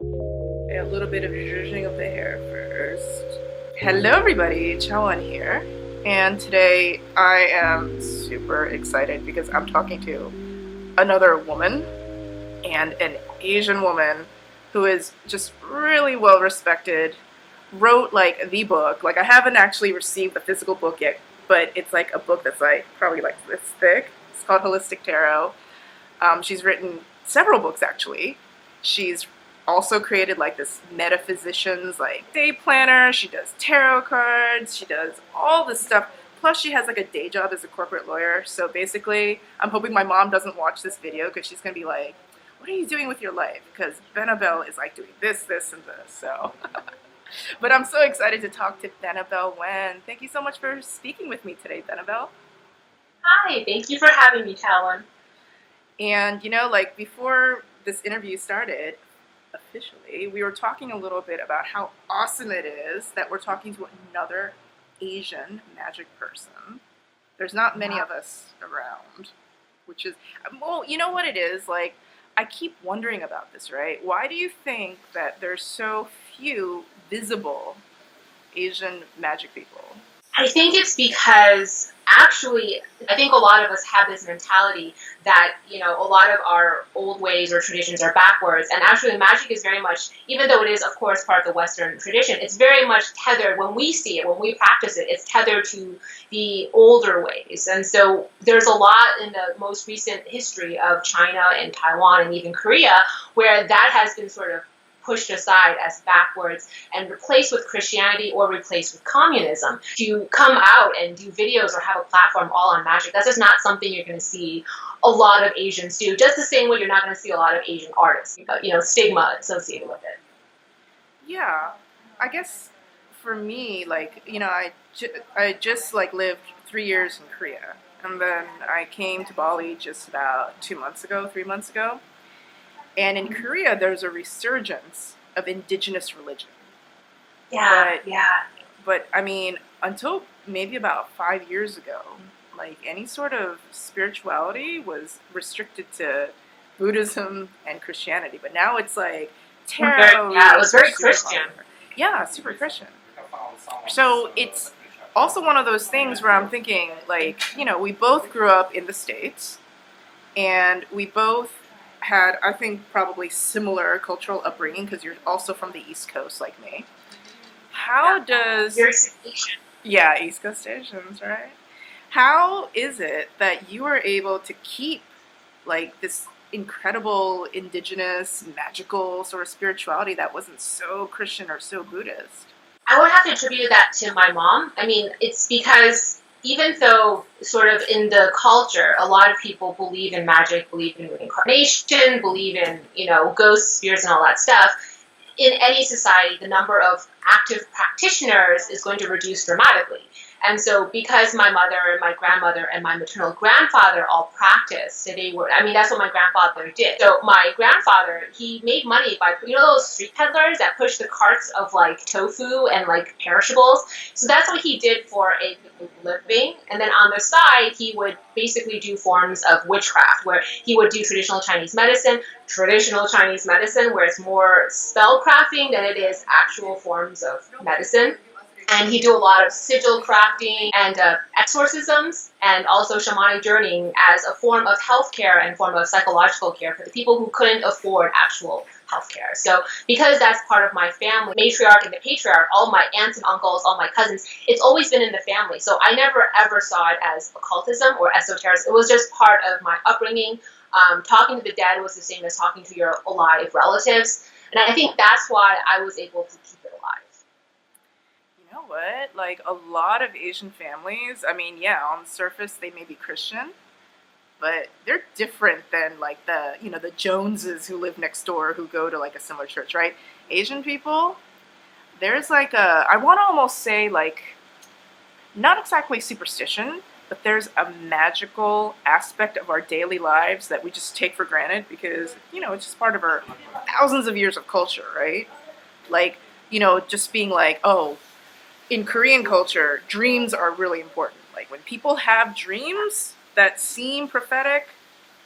A little bit of zhuzhing of the hair first. Hello everybody, Jiao here. And today I am super excited because I'm talking to another woman, and an Asian woman who is just really well respected, wrote like the book. Like I haven't actually received the physical book yet, but it's like a book that's like probably like this thick. It's called Holistic Tarot. She's written several books actually. She's also created like this metaphysicians like day planner. She does tarot cards. She does all this stuff. Plus she has like a day job as a corporate lawyer. So basically, I'm hoping my mom doesn't watch this video because she's gonna be like, what are you doing with your life? Because Benebell is like doing this, this, and this. So, but I'm so excited to talk to Benebell Wen. Thank you so much for speaking with me today, Benebell. Hi, thank you for having me, Talon. And you know, like before this interview started, officially, we were talking a little bit about how awesome it is that we're talking to another Asian magic person. There's not many of us around, which is, well, you know what it is? Like, I keep wondering about this, right? Why do you think that there's so few visible Asian magic people? I think it's because actually, I think a lot of us have this mentality that, a lot of our old ways or traditions are backwards. And actually, magic is very much, even though it is, of course, part of the Western tradition, it's very much tethered, when we see it, when we practice it, it's tethered to the older ways. And so there's a lot in the most recent history of China and Taiwan and even Korea where that has been sort of pushed aside as backwards and replaced with Christianity or replaced with communism. To come out and do videos or have a platform all on magic, that's just not something you're going to see a lot of Asians do, just the same way you're not going to see a lot of Asian artists, stigma associated with it. Yeah, I guess for me, like, I just like lived 3 years in Korea, and then I came to Bali just about 3 months ago. And in Korea, there's a resurgence of indigenous religion. But I mean, until maybe about 5 years ago, like any sort of spirituality was restricted to Buddhism and Christianity. But now it's like tarot. Yeah, it was very Christian. Yeah, super Christian. So it's also one of those things where I'm thinking, like, we both grew up in the States, and we both had, I think, probably similar cultural upbringing because you're also from the East Coast like me. How does... You're Asian. Yeah, East Coast Asians, right? How is it that you are able to keep like this incredible indigenous magical sort of spirituality that wasn't so Christian or so Buddhist? I would have to attribute that to my mom. I mean, it's because even though sort of in the culture, a lot of people believe in magic, believe in reincarnation, believe in, ghosts, spirits, and all that stuff, in any society, the number of active practitioners is going to reduce dramatically. And so because my mother and my grandmother and my maternal grandfather all practiced, that's what my grandfather did. So my grandfather, he made money by, those street peddlers that push the carts of like tofu and like perishables. So that's what he did for a living. And then on the side, he would basically do forms of witchcraft where he would do traditional Chinese medicine where it's more spell crafting than it is actual forms of medicine. And he do a lot of sigil crafting and exorcisms and also shamanic journeying as a form of healthcare and form of psychological care for the people who couldn't afford actual healthcare. So because that's part of my family, matriarch and the patriarch, all my aunts and uncles, all my cousins, it's always been in the family. So I never ever saw it as occultism or esotericism. It was just part of my upbringing. Talking to the dead was the same as talking to your alive relatives. And I think that's why I was able to keep it alive. You know what? Like a lot of Asian families, I mean, yeah, on the surface they may be Christian, but they're different than like the Joneses who live next door who go to like a similar church, right? Asian people, there's like I want to almost say like, not exactly superstition, but there's a magical aspect of our daily lives that we just take for granted because, it's just part of our thousands of years of culture, right? Like, just being like, oh, in Korean culture, dreams are really important. Like when people have dreams that seem prophetic,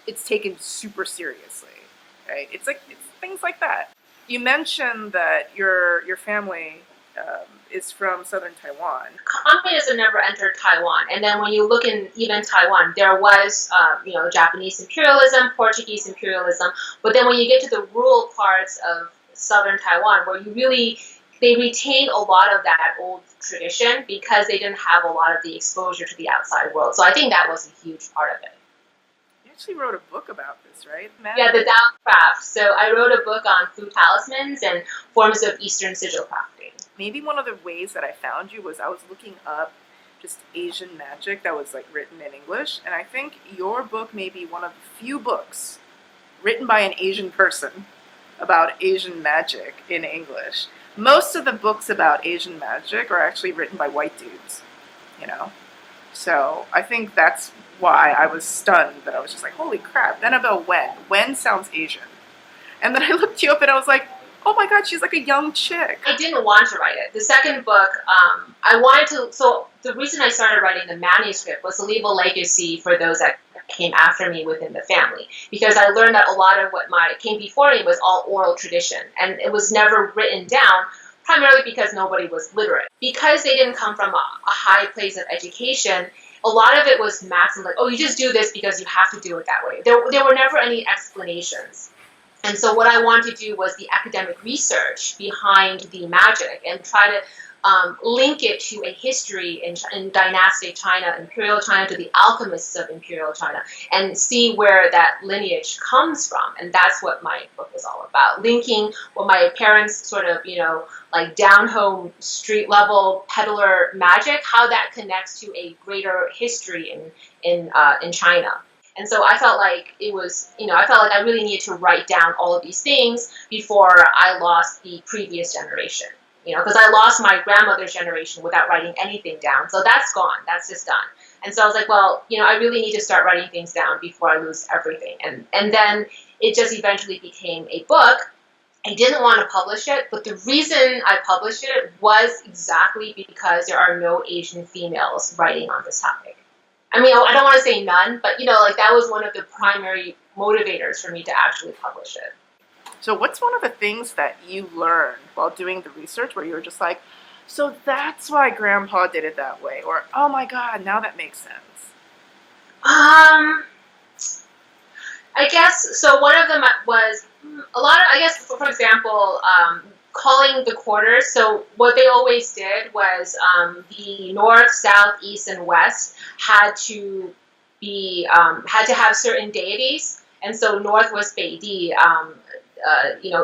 it's taken super seriously, right? It's things like that. You mentioned that your family is from southern Taiwan. Communism never entered Taiwan, and then when you look in even Taiwan, there was Japanese imperialism, Portuguese imperialism, but then when you get to the rural parts of southern Taiwan, where they retained a lot of that old tradition because they didn't have a lot of the exposure to the outside world. So I think that was a huge part of it. You actually wrote a book about this, right, Matt? Yeah, the Tao of Craft. So I wrote a book on food talismans and forms of Eastern sigil crafting. Maybe one of the ways that I found you was I was looking up just Asian magic that was like written in English, and I think your book may be one of the few books written by an Asian person about Asian magic in English. Most of the books about Asian magic are actually written by white dudes, you know? So I think that's why I was stunned that I was just like, holy crap, Benebell Wen. Wen sounds Asian. And then I looked you up and I was like, oh my god, she's like a young chick. I didn't want to write it. The second book, so the reason I started writing the manuscript was to leave a legacy for those that came after me within the family. Because I learned that a lot of what came before me was all oral tradition. And it was never written down, primarily because nobody was literate. Because they didn't come from a high place of education, a lot of it was maths and like, oh, you just do this because you have to do it that way. There were never any explanations. And so what I wanted to do was the academic research behind the magic and try to link it to a history in dynastic China, imperial China, to the alchemists of imperial China, and see where that lineage comes from. And that's what my book was all about, linking what my parents sort of, like down-home, street-level peddler magic, how that connects to a greater history in China. And so I felt like I really needed to write down all of these things before I lost the previous generation. Because I lost my grandmother's generation without writing anything down. So that's gone. That's just done. And so I was like, well, I really need to start writing things down before I lose everything. And then it just eventually became a book. I didn't want to publish it, but the reason I published it was exactly because there are no Asian females writing on this topic. I mean, I don't want to say none, but that was one of the primary motivators for me to actually publish it. So what's one of the things that you learned while doing the research where you were just like, so that's why Grandpa did it that way, or oh my god, now that makes sense? I guess so. One of them was a lot of, I guess, for example, calling the quarters. So what they always did was the north, south, east, and west had to have certain deities, and so north was Beidi,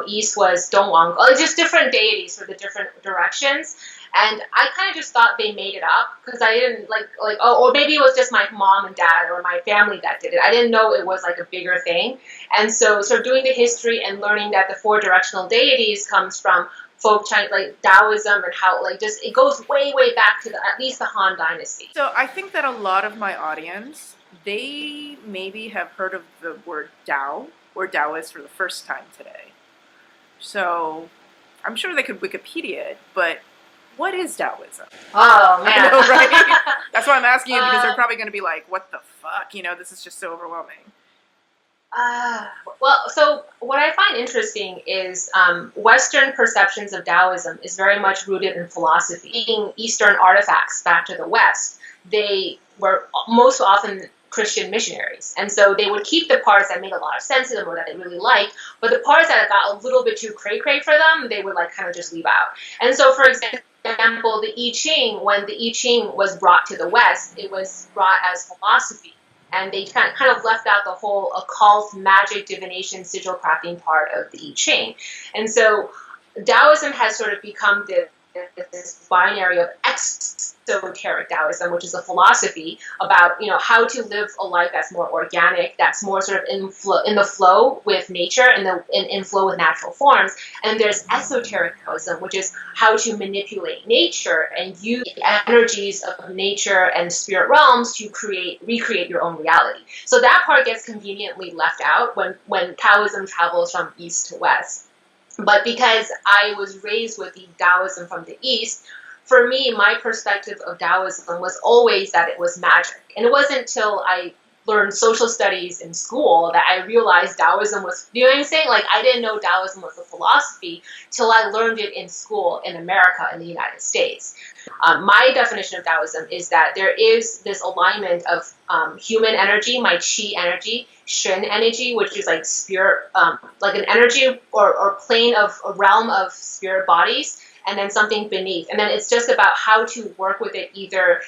east was Dongwang, just different deities for the different directions. And I kind of just thought they made it up because I didn't or maybe it was just my mom and dad or my family that did it. I didn't know it was like a bigger thing. And so doing the history and learning that the four directional deities comes from folk China, like Daoism, and how it goes way, way back to at least the Han Dynasty. So I think that a lot of my audience, they maybe have heard of the word Dao or Daoist for the first time today. So I'm sure they could Wikipedia it, but what is Daoism? Oh, man. I know, right? That's why I'm asking you, because they're probably going to be like, what the fuck? This is just so overwhelming. So what I find interesting is Western perceptions of Daoism is very much rooted in philosophy. Being Eastern artifacts back to the West, they were most often Christian missionaries. And so they would keep the parts that made a lot of sense to them or that they really liked, but the parts that got a little bit too cray-cray for them, they would kind of just leave out. And so, for example, the I Ching, when the I Ching was brought to the West, it was brought as philosophy. And they kind of left out the whole occult, magic, divination, sigil crafting part of the I Ching. And so Daoism has sort of become this binary of exoteric Daoism, which is a philosophy about how to live a life that's more organic, that's more sort of in the flow with nature and in flow with natural forms. And there's esoteric Daoism, which is how to manipulate nature and use the energies of nature and spirit realms to recreate your own reality. So that part gets conveniently left out when Taoism travels from east to west. But because I was raised with the Daoism from the East, for me, my perspective of Daoism was always that it was magic. And it wasn't until I learned social studies in school that I realized Daoism was, you know what I'm saying? Like, I didn't know Daoism was a philosophy till I learned it in school in America, in the United States. My definition of Daoism is that there is this alignment of human energy, my qi energy, shen energy, which is like spirit, like an energy or plane of a realm of spirit bodies, and then something beneath. And then it's just about how to work with it, either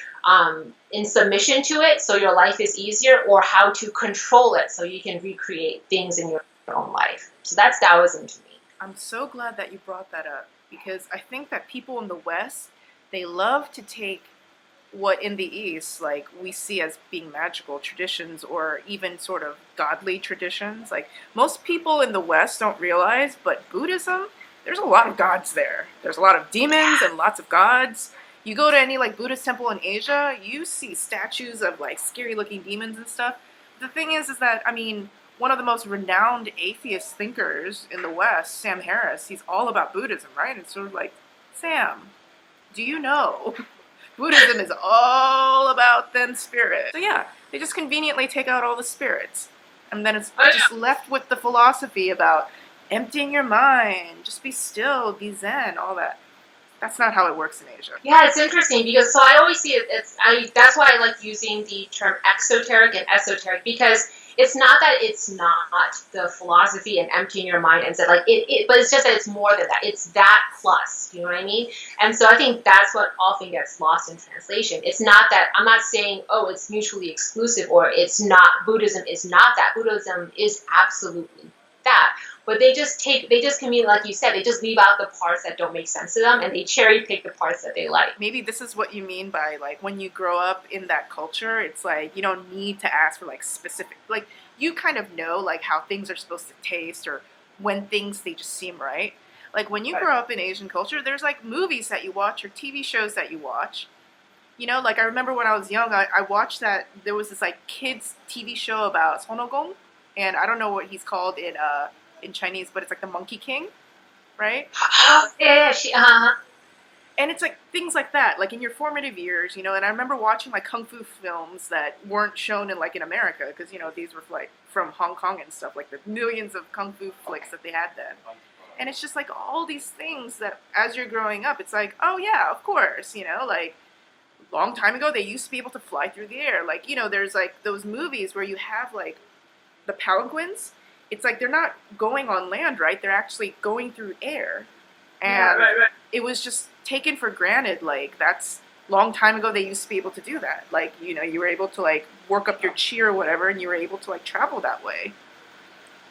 in submission to it so your life is easier, or how to control it so you can recreate things in your own life. So that's Daoism to me. I'm so glad that you brought that up, because I think that people in the West, they love to take what in the East, like, we see as being magical traditions or even sort of godly traditions. Like, most people in the West don't realize, but Buddhism, there's a lot of gods there. There's a lot of demons and lots of gods. You go to any like Buddhist temple in Asia, you see statues of like scary looking demons and stuff. The thing is that, I mean, one of the most renowned atheist thinkers in the West, Sam Harris, he's all about Buddhism, right? It's sort of like, Sam, do you know? Buddhism is all about them spirits. So yeah, they just conveniently take out all the spirits. And then it's just left with the philosophy about emptying your mind, just be still, be zen, all that. That's not how it works in Asia. Yeah, it's interesting because so I always see it. That's why I like using the term exoteric and esoteric, because it's not that it's not the philosophy and emptying your mind and but it's just that it's more than that. It's that plus, you know what I mean? And so I think that's what often gets lost in translation. It's not that I'm not saying, oh, it's mutually exclusive or it's not, Buddhism is not that. Buddhism is absolutely that. But they just convene, like you said, they just leave out the parts that don't make sense to them, and they cherry pick the parts that they like. Maybe this is what you mean by, like, when you grow up in that culture, it's like you don't need to ask for like specific, like, you kind of know like how things are supposed to taste, or when things, they just seem right. Like when you grow up in Asian culture, there's like movies that you watch or TV shows that you watch. You know, like I remember when I was young, I watched that, there was this like kids TV show about Sonogong, and I don't know what he's called in Chinese, but it's like the Monkey King, right? Yeah, And it's like things like that, like in your formative years, you know. And I remember watching like kung fu films that weren't shown in America, because you know these were like from Hong Kong and stuff, like the millions of kung fu flicks that they had then. And it's just like all these things that as you're growing up, it's like, oh yeah, of course, you know, like long time ago they used to be able to fly through the air. Like, you know, there's like those movies where you have like the palanquins. It's like they're not going on land, right? They're actually going through air. And right. It was just taken for granted, like, that's long time ago they used to be able to do that. Like, you know, you were able to, like, work up your chi or whatever, and you were able to, like, travel that way.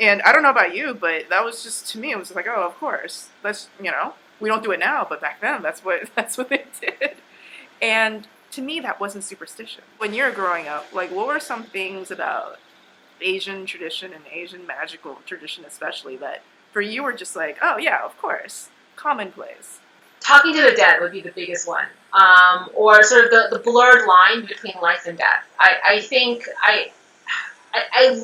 And I don't know about you, but that was just, to me, it was like, oh, of course. That's, you know, we don't do it now, but back then, that's what they did. And to me, that wasn't superstition. When you're growing up, like, what were some things about Asian tradition and Asian magical tradition especially that for you were just like, oh yeah, of course, commonplace? Talking to the dead would be the biggest one, or sort of the blurred line between life and death. I think I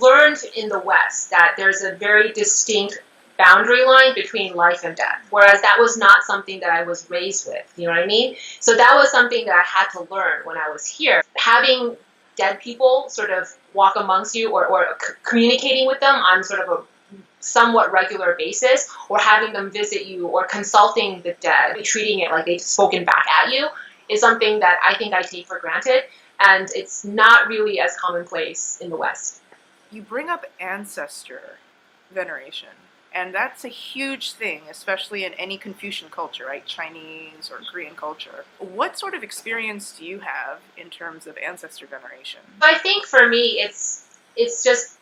learned in the West that there's a very distinct boundary line between life and death, whereas that was not something that I was raised with, you know what I mean? So that was something that I had to learn when I was here. Having dead people sort of walk amongst you, or communicating with them on sort of a somewhat regular basis, or having them visit you, or consulting the dead, treating it like they've spoken back at you, is something that I think I take for granted, and it's not really as commonplace in the West. You bring up ancestor veneration, and that's a huge thing, especially in any Confucian culture, right? Chinese or Korean culture. What sort of experience do you have in terms of ancestor veneration? I think for me, it's just,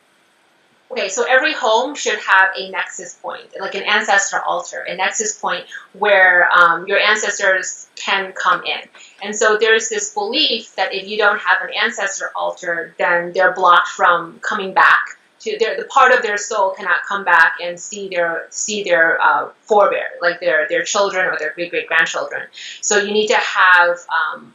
okay, so every home should have a nexus point, like an ancestor altar, a nexus point where your ancestors can come in. And so there's this belief that if you don't have an ancestor altar, then they're blocked from coming back. The part of their soul cannot come back and see their forebear, like their children or their great-great-grandchildren. So you need to have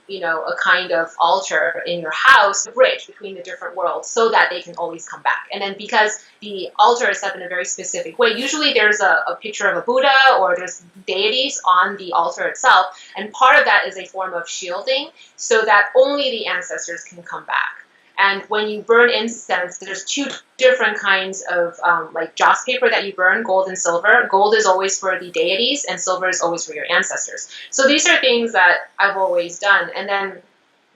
a kind of altar in your house, a bridge between the different worlds, so that they can always come back. And then because the altar is set in a very specific way, usually there's a picture of a Buddha, or there's deities on the altar itself, and part of that is a form of shielding, so that only the ancestors can come back. And when you burn incense, there's two different kinds of like joss paper that you burn, gold and silver. Gold is always for the deities, and silver is always for your ancestors. So these are things that I've always done. And then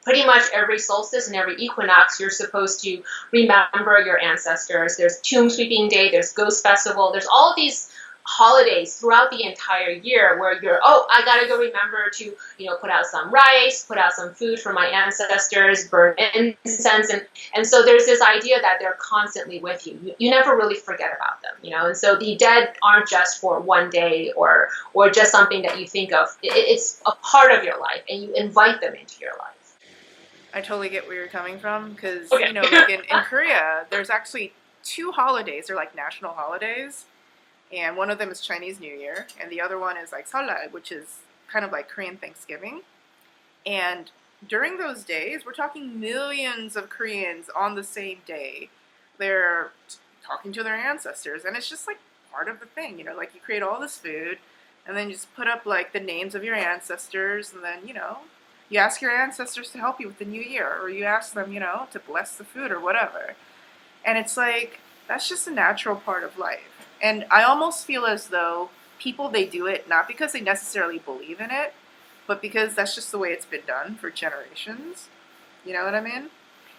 pretty much every solstice and every equinox, you're supposed to remember your ancestors. There's Tomb Sweeping Day, there's Ghost Festival, there's all of these holidays throughout the entire year where you're, oh, I gotta go remember to, put out some rice, put out some food for my ancestors, burn incense, and so there's this idea that they're constantly with you. You never really forget about them, and so the dead aren't just for one day or just something that you think of. It's a part of your life, and you invite them into your life. I totally get where you're coming from, because, Okay. like in Korea, there's actually 2 holidays. They're like national holidays. And one of them is Chinese New Year, and the other one is like Seollal, which is kind of like Korean Thanksgiving. And during those days, we're talking millions of Koreans on the same day. They're talking to their ancestors, and it's just like part of the thing, like you create all this food, and then you just put up like the names of your ancestors, and then, you ask your ancestors to help you with the new year, or you ask them, to bless the food or whatever. And it's like, that's just a natural part of life. And I almost feel as though people, they do it not because they necessarily believe in it, but because that's just the way it's been done for generations. You know what I mean?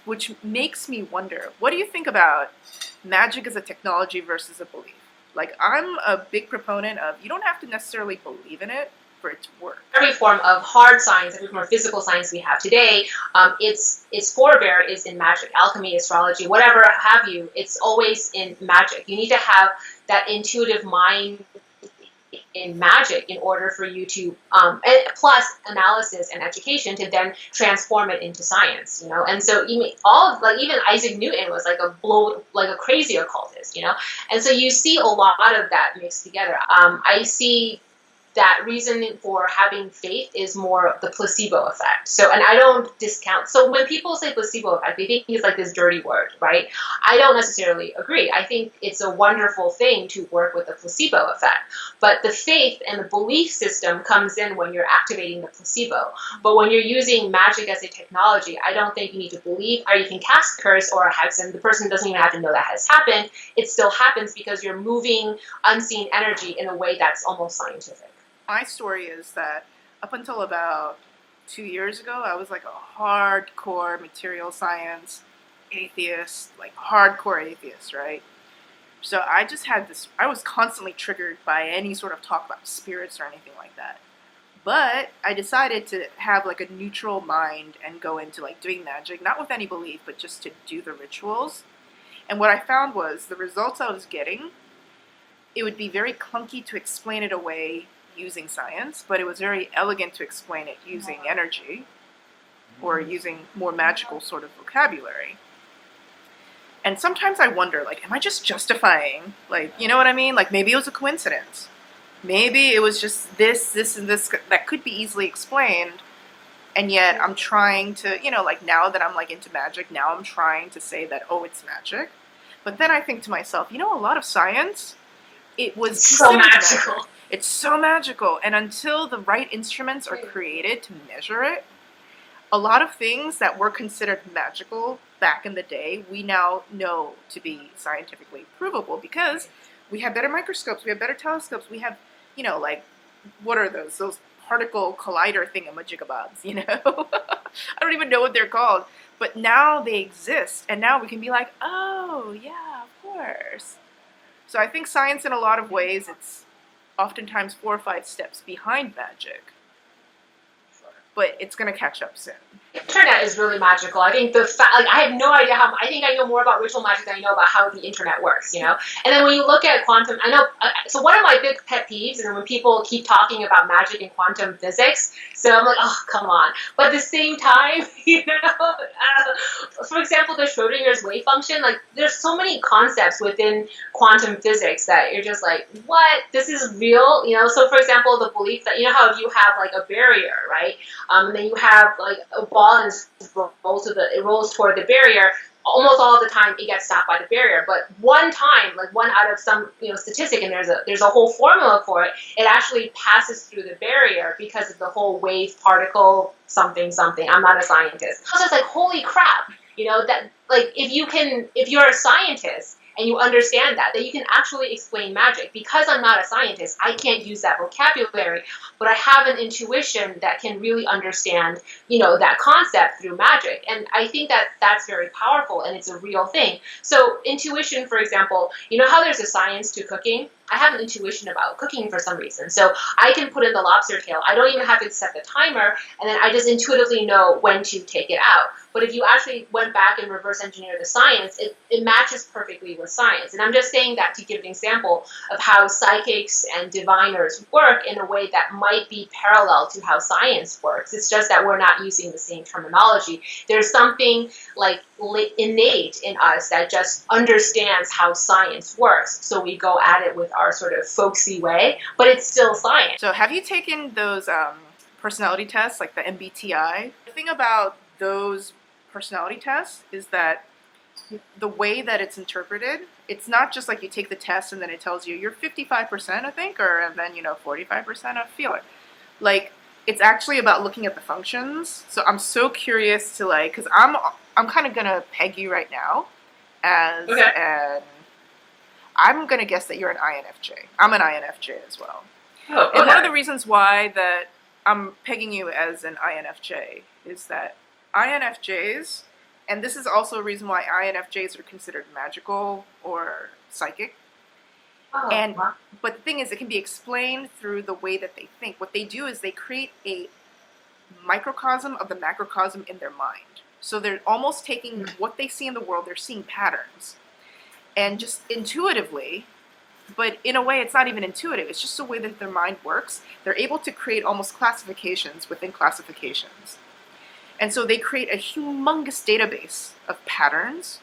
Which makes me wonder, what do you think about magic as a technology versus a belief? Like, I'm a big proponent of, you don't have to necessarily believe in it for it to work. Every form of hard science, every form of physical science we have today, its forebear is in magic, alchemy, astrology, whatever have you. It's always in magic. You need to have that intuitive mind in magic in order for you to, plus analysis and education to then transform it into science, And so even Isaac Newton was like a crazy occultist, And so you see a lot of that mixed together. I see that reason for having faith is more the placebo effect. So, and I don't discount. So when people say placebo effect, they think it's like this dirty word, right? I don't necessarily agree. I think it's a wonderful thing to work with the placebo effect. But the faith and the belief system comes in when you're activating the placebo. But when you're using magic as a technology, I don't think you need to believe, or you can cast curse or a hex, and the person doesn't even have to know that has happened. It still happens because you're moving unseen energy in a way that's almost scientific. My story is that up until about 2 years ago, I was like a hardcore material science atheist, like hardcore atheist, right? So I just had this, I was constantly triggered by any sort of talk about spirits or anything like that. But I decided to have like a neutral mind and go into like doing magic, not with any belief, but just to do the rituals. And what I found was the results I was getting, it would be very clunky to explain it away using science, but it was very elegant to explain it using energy or using more magical sort of vocabulary. And sometimes I wonder, like, am I just justifying, like, you know what I mean? Like, maybe it was a coincidence. Maybe it was just this, and this that could be easily explained, and yet I'm trying to, like, now that I'm, like, into magic, now I'm trying to say that, oh, it's magic. But then I think to myself, a lot of science, it was so magical. Magic. It's so magical, and until the right instruments are created to measure it, a lot of things that were considered magical back in the day, we now know to be scientifically provable because we have better microscopes, we have better telescopes, we have, like, what are those? Those particle collider thingamajigabobs, I don't even know what they're called, but now they exist, and now we can be like, oh, yeah, of course. So I think science in a lot of ways, it's oftentimes 4 or 5 steps behind magic, but it's going to catch up soon. The internet is really magical. I think I have no idea how. I think I know more about ritual magic than I know about how the internet works. And then when you look at quantum, I know. So one of my big pet peeves is when people keep talking about magic and quantum physics. So I'm like, oh, come on. But at the same time, for example, the Schrodinger's wave function. Like, there's so many concepts within quantum physics that you're just like, what? This is real. So for example, the belief that how if you have like a barrier, right? And then you have like a ball and it rolls toward the barrier. Almost all the time, it gets stopped by the barrier. But one time, like one out of some statistic, and there's a whole formula for it. It actually passes through the barrier because of the whole wave particle something. I'm not a scientist. I was just like, holy crap! You know, that like if you're a scientist and you understand that you can actually explain magic. Because I'm not a scientist, I can't use that vocabulary, but I have an intuition that can really understand, you know, that concept through magic. And I think that that's very powerful and it's a real thing. So intuition, for example, you know how there's a science to cooking? I have an intuition about cooking for some reason. So I can put in the lobster tail. I don't even have to set the timer, and then I just intuitively know when to take it out. But if you actually went back and reverse engineer the science, it matches perfectly with science. And I'm just saying that to give an example of how psychics and diviners work in a way that might be parallel to how science works. It's just that we're not using the same terminology. There's something like innate in us that just understands how science works. So we go at it with our sort of folksy way, but it's still science. So have you taken those personality tests, like the MBTI? The thing about those personality tests is that the way that it's interpreted, it's not just like you take the test and then it tells you you're 55%, I think, or and then, you know, 45%, I feel it. Like, it's actually about looking at the functions. So I'm so curious to, like, because I'm kind of gonna peg you right now as an, I'm gonna guess that you're an INFJ. I'm an INFJ as well. Oh, okay. And one of the reasons why that I'm pegging you as an INFJ is that INFJs, and this is also a reason why INFJs are considered magical or psychic. But the thing is, it can be explained through the way that they think. What they do is they create a microcosm of the macrocosm in their mind. So they're almost taking what they see in the world, they're seeing patterns. And just intuitively, but in a way it's not even intuitive, it's just the way that their mind works. They're able to create almost classifications within classifications. And so they create a humongous database of patterns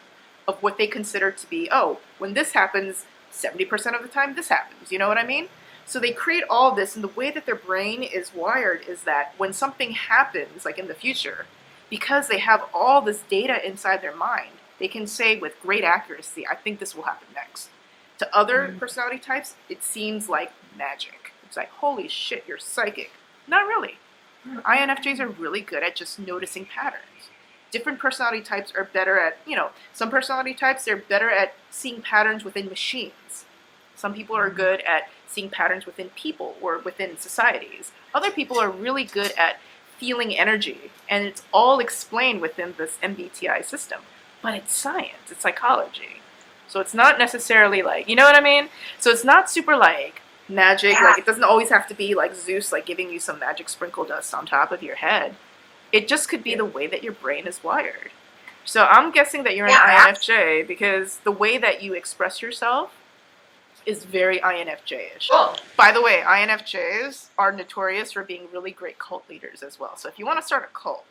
of what they consider to be, oh, when this happens, 70% of the time this happens. You know what I mean? So they create all this, and the way that their brain is wired is that when something happens, like in the future, because they have all this data inside their mind, they can say with great accuracy, I think this will happen next. To other personality types, it seems like magic. It's like, holy shit, you're psychic. Not really. INFJs are really good at just noticing patterns. Different personality types are better at, you know, some personality types, they're better at seeing patterns within machines. Some people are good at seeing patterns within people or within societies. Other people are really good at feeling energy, and it's all explained within this MBTI system. But it's science, it's psychology. So it's not necessarily like, you know what I mean? So it's not super like magic, like it doesn't always have to be like Zeus, like giving you some magic sprinkle dust on top of your head. It just could be the way that your brain is wired. So I'm guessing that you're an INFJ because the way that you express yourself is very INFJ-ish. Oh. By the way, INFJs are notorious for being really great cult leaders as well. So if you want to start a cult,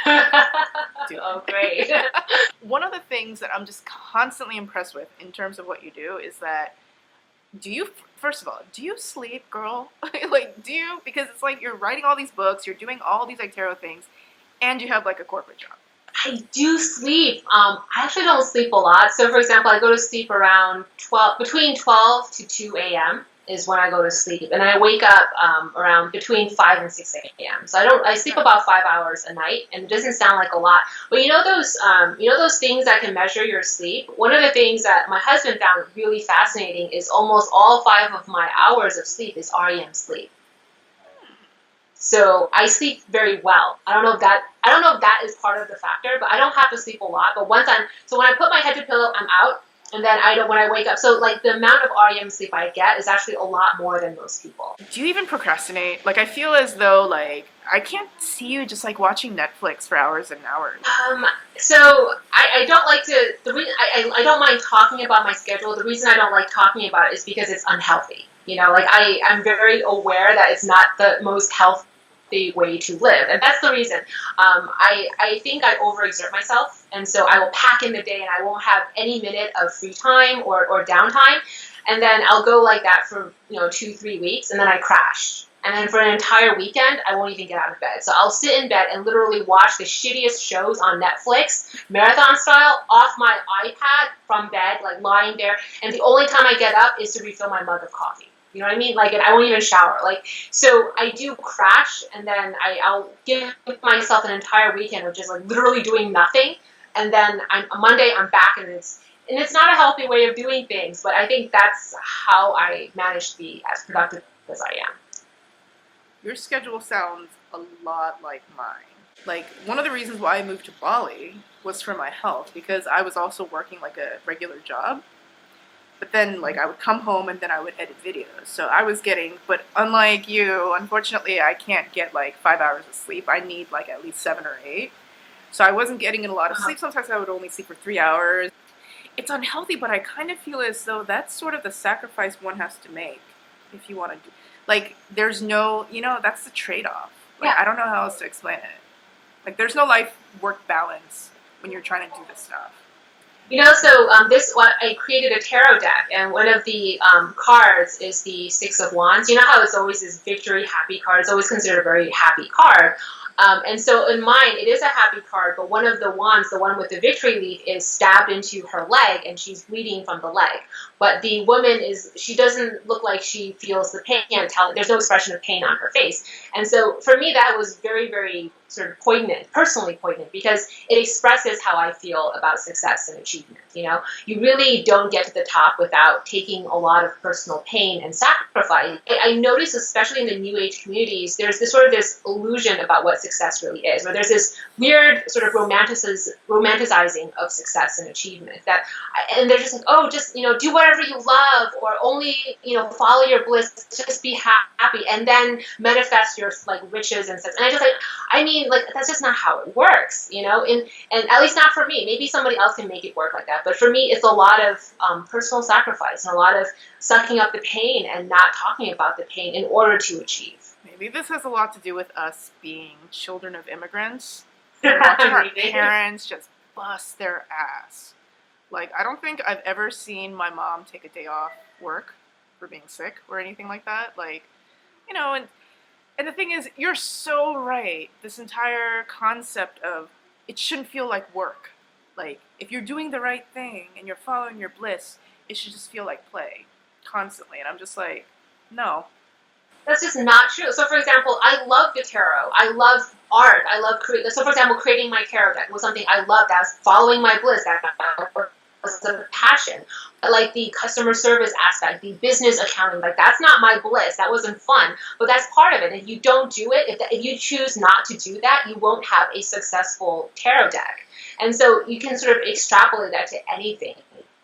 oh, great. One of the things that I'm just constantly impressed with in terms of what you do is that first of all, do you sleep, girl? Like, do you? Because it's like you're writing all these books, you're doing all these like tarot things, and you have like a corporate job. I do sleep. I actually don't sleep a lot. So, for example, I go to sleep around between 12 to 2 a.m. is when I go to sleep, and I wake up around between 5 and 6 a.m. So I sleep about 5 hours a night, and it doesn't sound like a lot. But you know those things that can measure your sleep. One of the things that my husband found really fascinating is almost all 5 of my hours of sleep is REM sleep. So I sleep very well. I don't know if that is part of the factor, but I don't have to sleep a lot. But when I put my head to pillow, I'm out. And then when I wake up, so like the amount of REM sleep I get is actually a lot more than most people. Do you even procrastinate? Like, I feel as though like I can't see you just like watching Netflix for hours and hours. So I don't like to. I don't mind talking about my schedule. The reason I don't like talking about it is because it's unhealthy. You know, like I'm very aware that it's not the most healthy way to live, and that's the reason. I think I overexert myself, and so I will pack in the day, and I won't have any minute of free time or downtime, and then I'll go like that for 2-3 weeks, and then I crash. And then for an entire weekend, I won't even get out of bed. So I'll sit in bed and literally watch the shittiest shows on Netflix, marathon style, off my iPad from bed, like lying there. And the only time I get up is to refill my mug of coffee. You know what I mean? Like, and I won't even shower. Like, so I do crash, and then I'll give myself an entire weekend of just like literally doing nothing. and then on Monday I'm back, and it's not a healthy way of doing things, but I think that's how I manage to be as productive as I am. Your schedule sounds a lot like mine. Like, one of the reasons why I moved to Bali was for my health, because I was also working like a regular job. But then, like, I would come home and then I would edit videos. So I was getting, but unlike you, unfortunately, I can't get like 5 hours of sleep. I need like at least 7 or 8. So I wasn't getting a lot of sleep. Sometimes I would only sleep for 3 hours. It's unhealthy, but I kind of feel as though that's sort of the sacrifice one has to make if you want to do. Like, there's no, that's the trade-off. Like, Yeah. I don't know how else to explain it. Like, there's no life-work balance when you're trying to do this stuff. I created a tarot deck, and one of the cards is the Six of Wands. You know how it's always this victory, happy card? It's always considered a very happy card. And so in mine, it is a happy card, but one of the wands, the one with the victory leaf, is stabbed into her leg, and she's bleeding from the leg. But the woman she doesn't look like she feels the pain. Can't tell. There's no expression of pain on her face. And so for me, that was very, very sort of poignant, personally poignant, because it expresses how I feel about success and achievement. You really don't get to the top without taking a lot of personal pain and sacrifice. I notice, especially in the New Age communities, there's this illusion about what success really is, where there's this weird sort of romanticizing of success and achievement, and they're just like, oh, just do whatever you love, or only follow your bliss, just be happy, and then manifest your like riches and stuff. And I just that's just not how it works, and at least not for me. Maybe somebody else can make it work like that, but for me, it's a lot of personal sacrifice and a lot of sucking up the pain and not talking about the pain in order to achieve. Maybe this has a lot to do with us being children of immigrants and watching our parents just bust their ass. Like, I don't think I've ever seen my mom take a day off work for being sick or anything like that. Like, and the thing is, you're so right. This entire concept of it shouldn't feel like work. Like, if you're doing the right thing and you're following your bliss, it should just feel like play constantly. And I'm just like, no. That's just not true. So, for example, I love the tarot. I love art. I love creating. So, for example, creating my tarot deck was something I loved. That was following my bliss. That was a passion. Like the customer service aspect, the business accounting, like that's not my bliss. That wasn't fun, but that's part of it. If you don't do it, if you choose not to do that, you won't have a successful tarot deck. And so you can sort of extrapolate that to anything,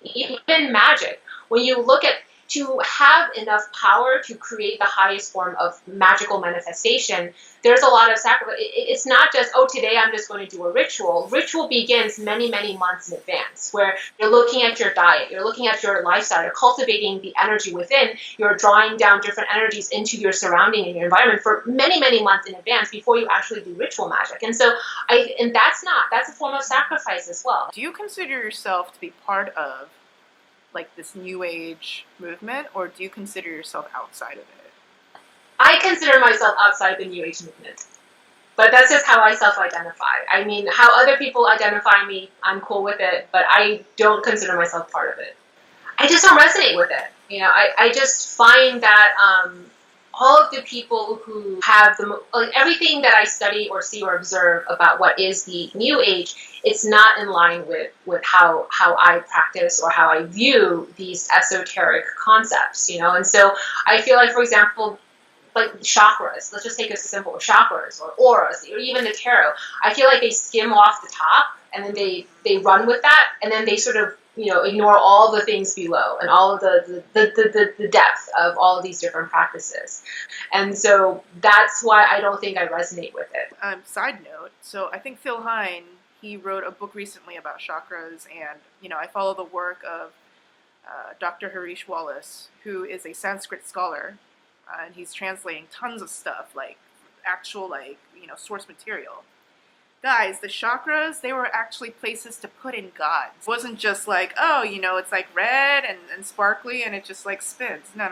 even magic. When you look at to have enough power to create the highest form of magical manifestation, there's a lot of sacrifice. It's not just, oh, today I'm just going to do a ritual. Ritual begins many, many months in advance, where you're looking at your diet, you're looking at your lifestyle, you're cultivating the energy within, you're drawing down different energies into your surrounding and your environment for many, many months in advance before you actually do ritual magic. And so, that's a form of sacrifice as well. Do you consider yourself to be part of like this new age movement, or do you consider yourself outside of it? I consider myself outside the new age movement, but that's just how I self-identify. I mean, how other people identify me, I'm cool with it, but I don't consider myself part of it. I just don't resonate with it. I just find that all of the people who have everything that I study or see or observe about what is the new age, it's not in line with how I practice or how I view these esoteric concepts, And so I feel like, for example, like chakras, let's just take a simple chakras or auras or even the tarot. I feel like they skim off the top and then they run with that, and then they sort of ignore all the things below and all of the depth of all of these different practices. And so that's why I don't think I resonate with it. Side note, so I think Phil Hine, he wrote a book recently about chakras, and, I follow the work of Dr. Hareesh Wallis, who is a Sanskrit scholar, and he's translating tons of stuff, like actual, source material. Guys, the chakras, they were actually places to put in gods. It wasn't just like, oh, it's like red and sparkly and it just like spins. No.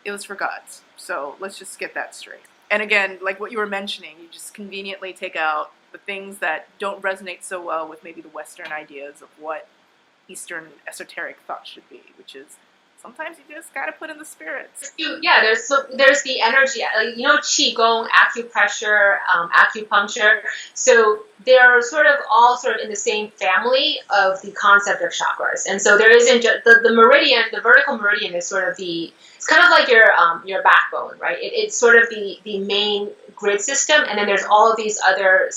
It was for gods. So let's just get that straight. And again, like what you were mentioning, you just conveniently take out the things that don't resonate so well with maybe the Western ideas of what Eastern esoteric thought should be, which is sometimes you just gotta put in the spirits. Yeah, there's the energy, Qigong, acupressure, acupuncture. So they're sort of all sort of in the same family of the concept of chakras. And so there isn't just the meridian, the vertical meridian is sort of it's kind of like your backbone, right? It's sort of the main grid system, and then there's all of these other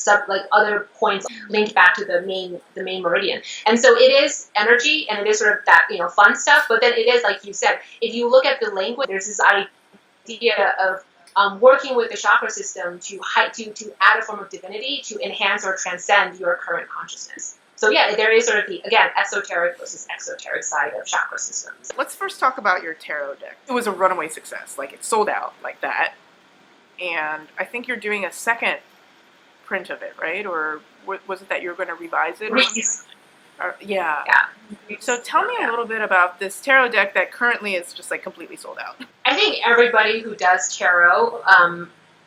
other points linked back to the main meridian. And so it is energy, and it is sort of that, fun stuff. But then it is, like you said, if you look at the language, there's this idea of working with the chakra system to add a form of divinity to enhance or transcend your current consciousness. So yeah, there is sort of the, again, esoteric versus exoteric side of chakra systems. Let's first talk about your tarot deck. It was a runaway success. Like, it sold out like that. And I think you're doing a second print of it, right? Or was it that you were going to revise it? Yeah. So tell me a little bit about this tarot deck that currently is just like completely sold out. I think everybody who does tarot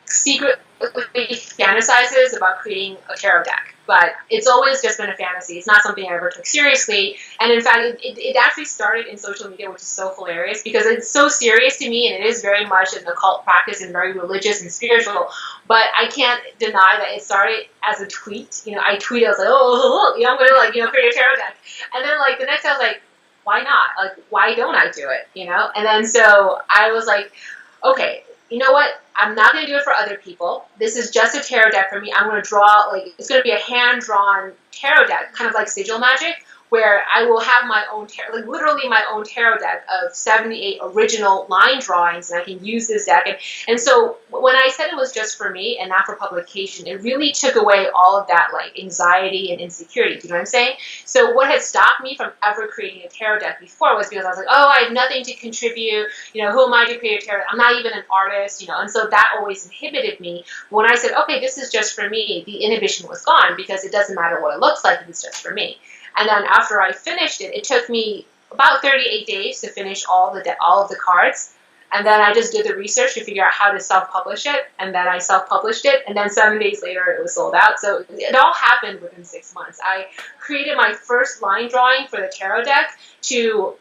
secretly fantasizes about creating a tarot deck, but it's always just been a fantasy. It's not something I ever took seriously. And in fact, it actually started in social media, which is so hilarious because it's so serious to me, and it is very much an occult practice and very religious and spiritual. But I can't deny that it started as a tweet. I tweeted, I was like, oh, look, I'm going to create a tarot deck. And then the next day I was like, why not? Why don't I do it? And then so I was like, okay, you know what? I'm not going to do it for other people. This is just a tarot deck for me. I'm going to draw, it's going to be a hand-drawn tarot deck, kind of like sigil magic, where I will have my own tarot, literally my own tarot deck of 78 original line drawings, and I can use this deck. And so when I said it was just for me and not for publication, it really took away all of that anxiety and insecurity. Do you know what I'm saying? So what had stopped me from ever creating a tarot deck before was because I was like, oh, I have nothing to contribute. Who am I to create a tarot? I'm not even an artist, and so that always inhibited me. When I said, okay, this is just for me, the inhibition was gone because it doesn't matter what it looks like if it's just for me. And then after I finished it, it took me about 38 days to finish all of the cards. And then I just did the research to figure out how to self-publish it. And then I self-published it. And then 7 days later, it was sold out. So it all happened within 6 months. I created my first line drawing for the tarot deck to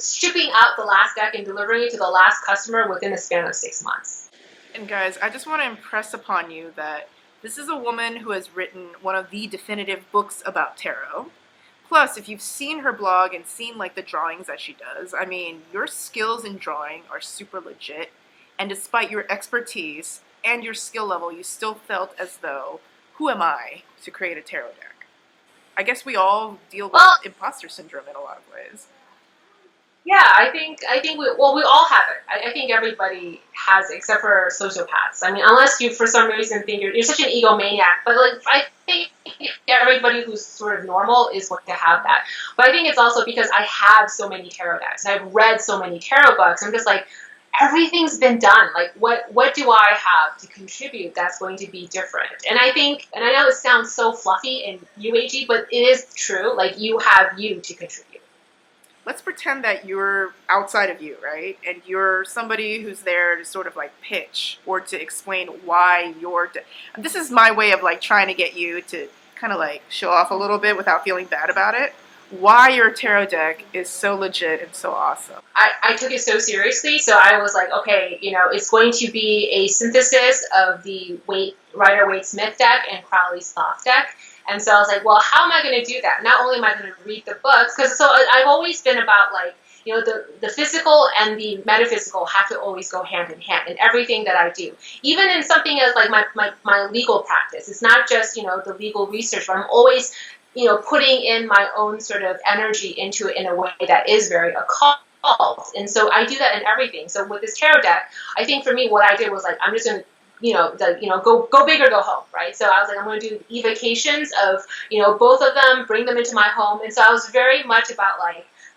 shipping out the last deck and delivering it to the last customer within a span of 6 months. And guys, I just want to impress upon you that this is a woman who has written one of the definitive books about tarot. Plus, if you've seen her blog and seen the drawings that she does, I mean, your skills in drawing are super legit. And despite your expertise and your skill level, you still felt as though, who am I to create a tarot deck? I guess we all deal with imposter syndrome in a lot of ways. Yeah, I think we all have it. I think everybody has it, except for sociopaths. I mean, unless you for some reason think you're such an egomaniac, but I think everybody who's sort of normal is going to have that. But I think it's also because I have so many tarot decks and I've read so many tarot books. I'm just everything's been done. What do I have to contribute that's going to be different? And I think, and I know it sounds so fluffy and UAG, but it is true. You have you to contribute. Let's pretend that you're outside of you, right? And you're somebody who's there to sort of pitch or to explain why this is my way of trying to get you to kind of show off a little bit without feeling bad about it. Why your tarot deck is so legit and so awesome. I took it so seriously, so I was okay, it's going to be a synthesis of the Rider-Waite-Smith deck and Crowley's Thoth deck. And so I was well, how am I going to do that? Not only am I going to read the books, because I've always been about the physical and the metaphysical have to always go hand in hand in everything that I do. Even in something as my legal practice, it's not just the legal research, but I'm always putting in my own sort of energy into it in a way that is very occult. And so I do that in everything. So with this tarot deck, I think for me, what I did was I'm just going to go big or go home, right? So I was I'm going to do evocations of, both of them, bring them into my home. And so I was very much about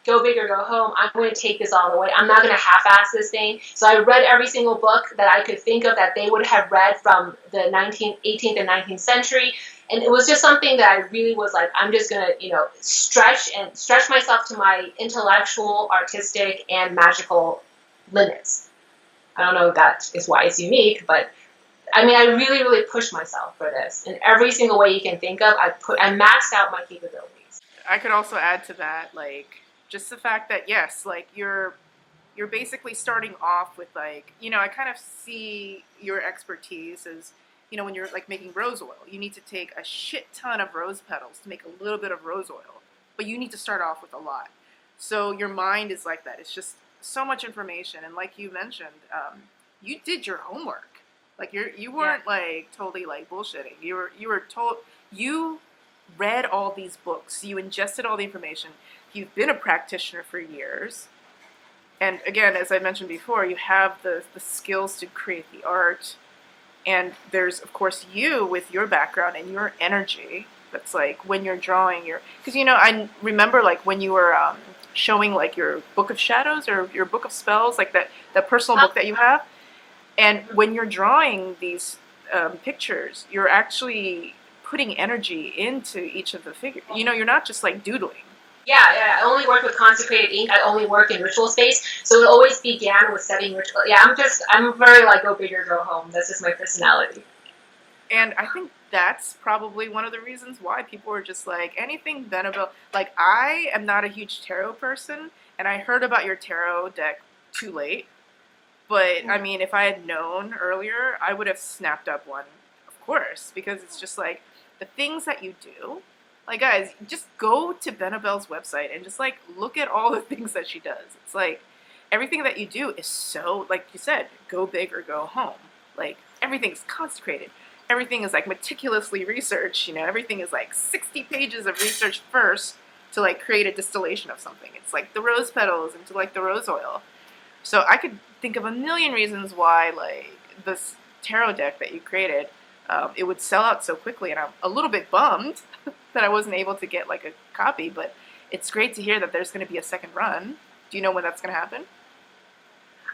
go big or go home. I'm going to take this all the way. I'm not going to half-ass this thing. So I read every single book that I could think of that they would have read from the 18th and 19th century. And it was just something that I really was I'm just going to, stretch myself to my intellectual, artistic, and magical limits. I don't know if that is why it's unique, but I mean, I really, really pushed myself for this. In every single way you can think of, I maxed out my capabilities. I could also add to that, just the fact that, yes, you're basically starting off with, I kind of see your expertise as when you're like making rose oil, you need to take a shit ton of rose petals to make a little bit of rose oil, but you need to start off with a lot. So your mind is like that. It's just so much information, and like you mentioned, you did your homework. Like you weren't like totally like bullshitting. You read all these books. You ingested all the information. You've been a practitioner for years. And again, as I mentioned before, you have the skills to create the art. And there's, of course, you with your background and your energy. That's like when you're drawing because I remember like when you were showing like your book of shadows or your book of spells, like that personal book that you have. And when you're drawing these pictures, you're actually putting energy into each of the figures. You're not just like doodling. Yeah, I only work with consecrated ink. I only work in ritual space. So it always began with setting ritual. Yeah, I'm very like go big or go home. That's just my personality. And I think that's probably one of the reasons why people are just like, anything Benebell. Like, I am not a huge tarot person, and I heard about your tarot deck too late. But, I mean, if I had known earlier, I would have snapped up one, of course, because it's just like, the things that you do, like, guys, just go to Benebell's website and just, like, look at all the things that she does. It's like, everything that you do is so, like you said, go big or go home. Like, everything's consecrated. Everything is, like, meticulously researched, everything is, like, 60 pages of research first to, like, create a distillation of something. It's, like, the rose petals into, like, the rose oil. So I could think of a million reasons why, like, this tarot deck that you created, it would sell out so quickly, and I'm a little bit bummed that I wasn't able to get, like, a copy, but it's great to hear that there's going to be a second run. Do you know when that's going to happen?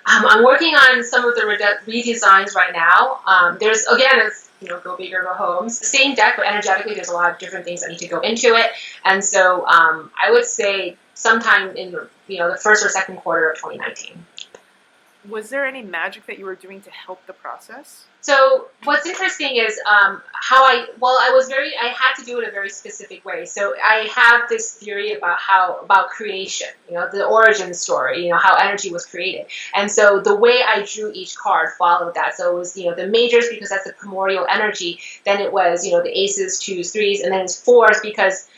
I'm working on some of the redesigns right now. There's, again, it's, go big or go home. It's the same deck, but energetically there's a lot of different things that need to go into it, and so I would say sometime in the first or second quarter of 2019. Was there any magic that you were doing to help the process? So what's interesting is I had to do it a very specific way. So I have this theory about creation, the origin story, how energy was created. And so the way I drew each card followed that. So it was, the majors because that's the primordial energy. Then it was, the aces, twos, threes, and then it's fours because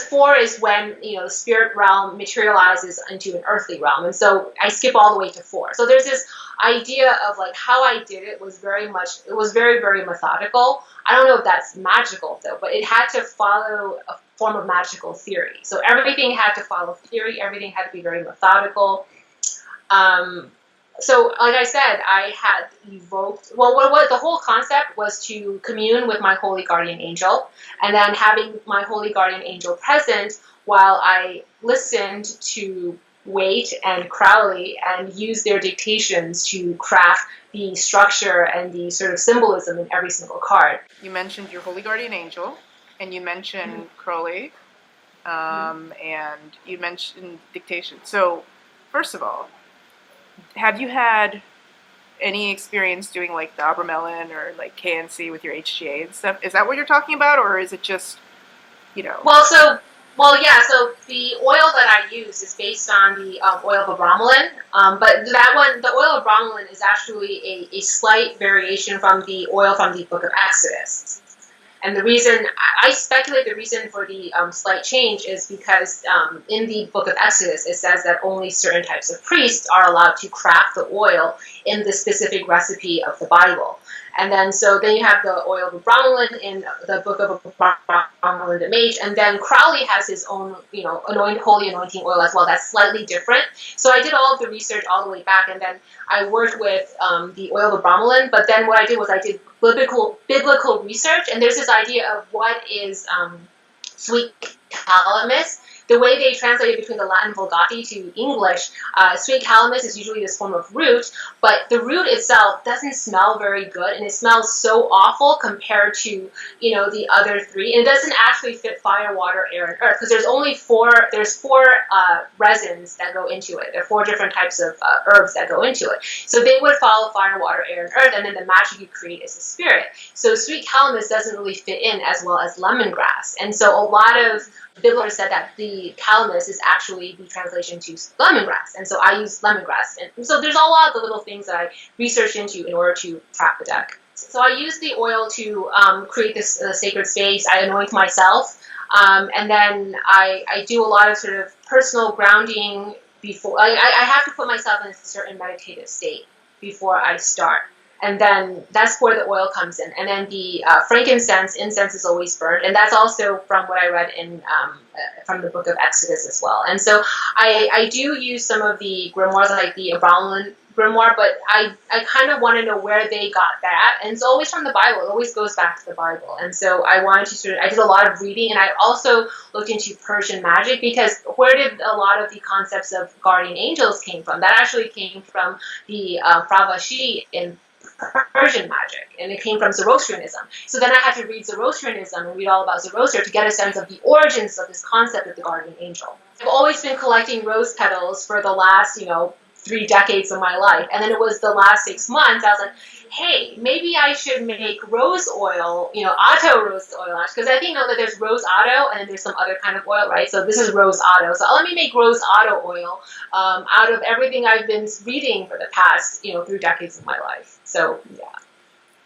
4 is when the spirit realm materializes into an earthly realm, and so I skip all the way to 4. So there's this idea of like how I did it was very, very methodical. I don't know if that's magical though, but it had to follow a form of magical theory. So everything had to follow theory. Everything had to be very methodical. So, like I said, I had evoked, what the whole concept was to commune with my holy guardian angel, and then having my holy guardian angel present while I listened to Waite and Crowley and used their dictations to craft the structure and the sort of symbolism in every single card. You mentioned your holy guardian angel, and you mentioned Crowley, and you mentioned dictation. So, first of all, have you had any experience doing like the Abramelin or like KNC with your HGA and stuff? Is that what you're talking about, or is it just, So the oil that I use is based on the oil of Abramelin, but that one, the oil of Abramelin is actually a slight variation from the oil from the Book of Exodus. And the reason, I speculate the reason for the slight change is because in the Book of Exodus, it says that only certain types of priests are allowed to craft the oil in the specific recipe of the Bible. And then you have the oil of Abramelin in the Book of Abramelin the Mage, and then Crowley has his own, holy anointing oil as well. That's slightly different. So I did all of the research all the way back, and then I worked with the oil of Abramelin. But then what I did was I did biblical research, and there's this idea of what is sweet calamus. The way they translated between the Latin Vulgate to English, sweet calamus is usually this form of root, but the root itself doesn't smell very good, and it smells so awful compared to, the other three. And it doesn't actually fit fire, water, air, and earth, because there's four resins that go into it. There are 4 different types of herbs that go into it. So they would follow fire, water, air, and earth, and then the magic you create is a spirit. So sweet calamus doesn't really fit in as well as lemongrass. And so a lot of Bibler said that the calamus is actually the translation to lemongrass, and so I use lemongrass. And so there's a lot of the little things that I researched into in order to craft the deck. So I use the oil to create this sacred space. I anoint myself, and then I do a lot of sort of personal grounding before. I have to put myself in a certain meditative state before I start. And then that's where the oil comes in. And then the incense is always burned. And that's also from what I read in from the book of Exodus as well. And so I do use some of the grimoires, like the Abramelin grimoire, but I kind of want to know where they got that. And it's always from the Bible. It always goes back to the Bible. And so I wanted to I did a lot of reading, and I also looked into Persian magic, because where did a lot of the concepts of guardian angels came from? That actually came from the Fravashi in Persian magic, and it came from Zoroastrianism. So then I had to read Zoroastrianism and read all about Zoroaster to get a sense of the origins of this concept of the guardian angel. I've always been collecting rose petals for the last, 3 decades of my life, and then it was the last 6 months I was like, hey, maybe I should make rose oil, otto rose oil, because I think that there's rose otto and then there's some other kind of oil, right? So this is rose otto. So let me make rose otto oil out of everything I've been reading for the past, 3 decades of my life. So, yeah.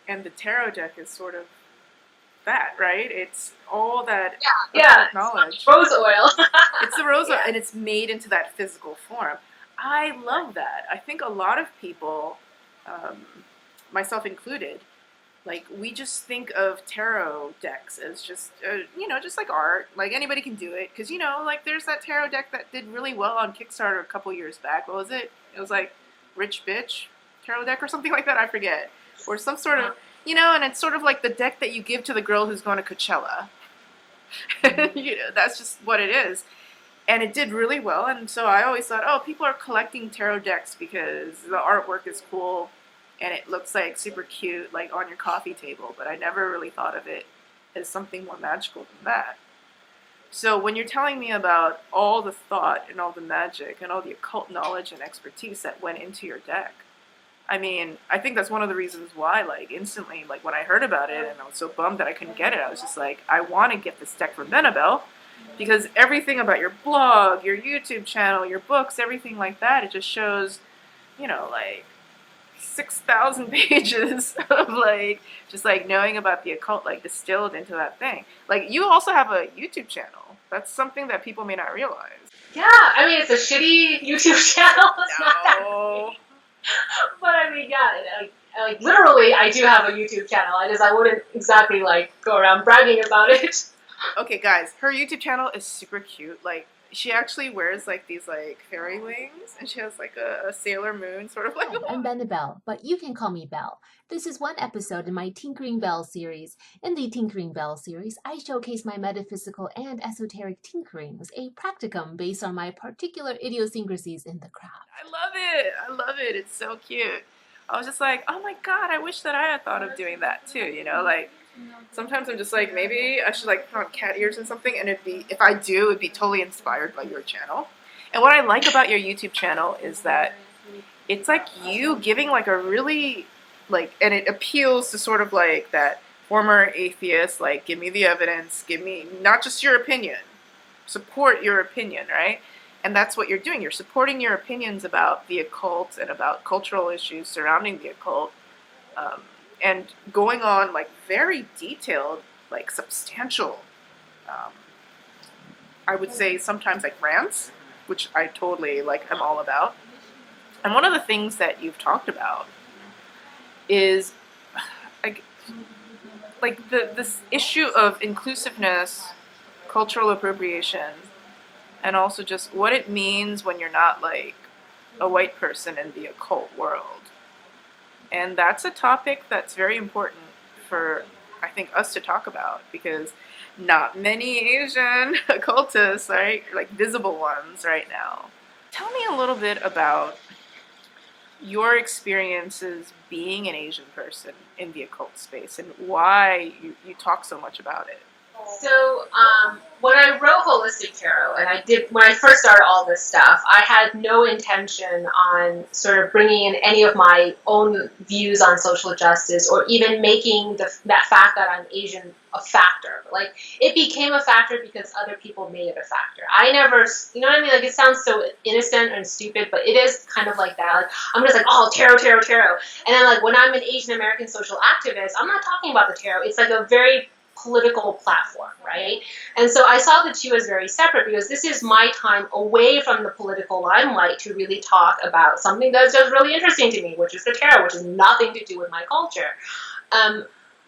And the tarot deck is sort of that, right? It's all that knowledge. Rose oil. It's the rose oil, and it's made into that physical form. I love that. I think a lot of people, myself included, like, we just think of tarot decks as just, just like art. Like, anybody can do it. Because, like, there's that tarot deck that did really well on Kickstarter a couple years back. What was it? It was like Rich Bitch tarot deck or something like that. I forget. Or some sort of, and it's sort of like the deck that you give to the girl who's going to Coachella. That's just what it is. And it did really well. And so I always thought, oh, people are collecting tarot decks because the artwork is cool and it looks like super cute, like on your coffee table. But I never really thought of it as something more magical than that. So when you're telling me about all the thought and all the magic and all the occult knowledge and expertise that went into your deck, I mean, I think that's one of the reasons why, like, instantly, like, when I heard about it and I was so bummed that I couldn't get it, I was just like, I want to get this deck from Benebell, because everything about your blog, your YouTube channel, your books, everything like that, it just shows, like, 6,000 pages of, like, just, like, knowing about the occult, like, distilled into that thing. Like, you also have a YouTube channel. That's something that people may not realize. Yeah, I mean, it's a shitty YouTube channel. It's not that big. But I mean, yeah, like literally, I do have a YouTube channel. I wouldn't exactly like go around bragging about it. Okay, guys, her YouTube channel is super cute. Like, she actually wears like these like fairy wings, and she has like a Sailor Moon sort of like. Hi, I'm Benebell, but you can call me Belle. This is one episode in my Tinkering Bell series. In the Tinkering Bell series, I showcase my metaphysical and esoteric tinkerings, a practicum based on my particular idiosyncrasies in the craft. I love it. I love it. It's so cute. I was just like, oh my god, I wish that I had thought of doing that too. Like, sometimes I'm just like, maybe I should like put on cat ears and something, and if I do, it'd be totally inspired by your channel. And what I like about your YouTube channel is that it's like you giving like a really like, and it appeals to sort of like that former atheist, like, give me the evidence, give me not just your opinion, support your opinion, right? And that's what you're doing. You're supporting your opinions about the occult and about cultural issues surrounding the occult, and going on like very detailed, like substantial, I would say sometimes like rants, which I totally like am all about. And one of the things that you've talked about is like this issue of inclusiveness, cultural appropriation, and also just what it means when you're not like a white person in the occult world. And that's a topic that's very important for, I think, us to talk about, because not many Asian occultists, right, like visible ones right now. Tell me a little bit about your experiences being an Asian person in the occult space and why you talk so much about it. So when I wrote Holistic Tarot, and when I first started all this stuff, I had no intention on sort of bringing in any of my own views on social justice or even making that fact that I'm Asian a factor. Like, it became a factor because other people made it a factor. I never, you know what I mean? Like, it sounds so innocent and stupid, but it is kind of like that. Like, I'm just like, oh, tarot, tarot, tarot. And then, like, when I'm an Asian American social activist, I'm not talking about the tarot. It's like a very political platform, right? And so I saw the two as very separate because this is my time away from the political limelight to really talk about something that's just really interesting to me, which is the tarot, which has nothing to do with my culture.